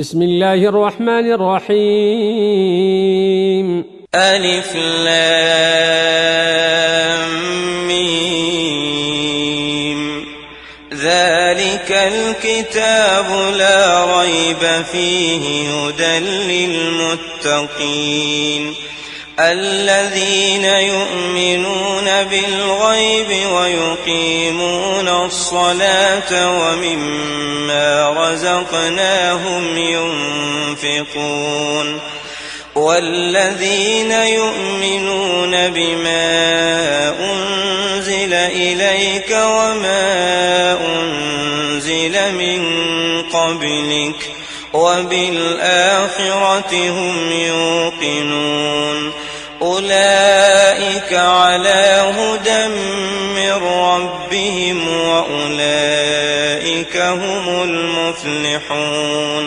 بسم الله الرحمن الرحيم. ألف لام ميم. ذلك الكتاب لا ريب فيه هدى للمتقين الذين يؤمنون بالغيب ويقيمون الصلاة ومما رزقناهم ينفقون والذين يؤمنون بما أنزل إليك وما أنزل من قبلك وبالآخرة هم يوقنون أولئك على هدى من ربهم وأولئك هم المفلحون.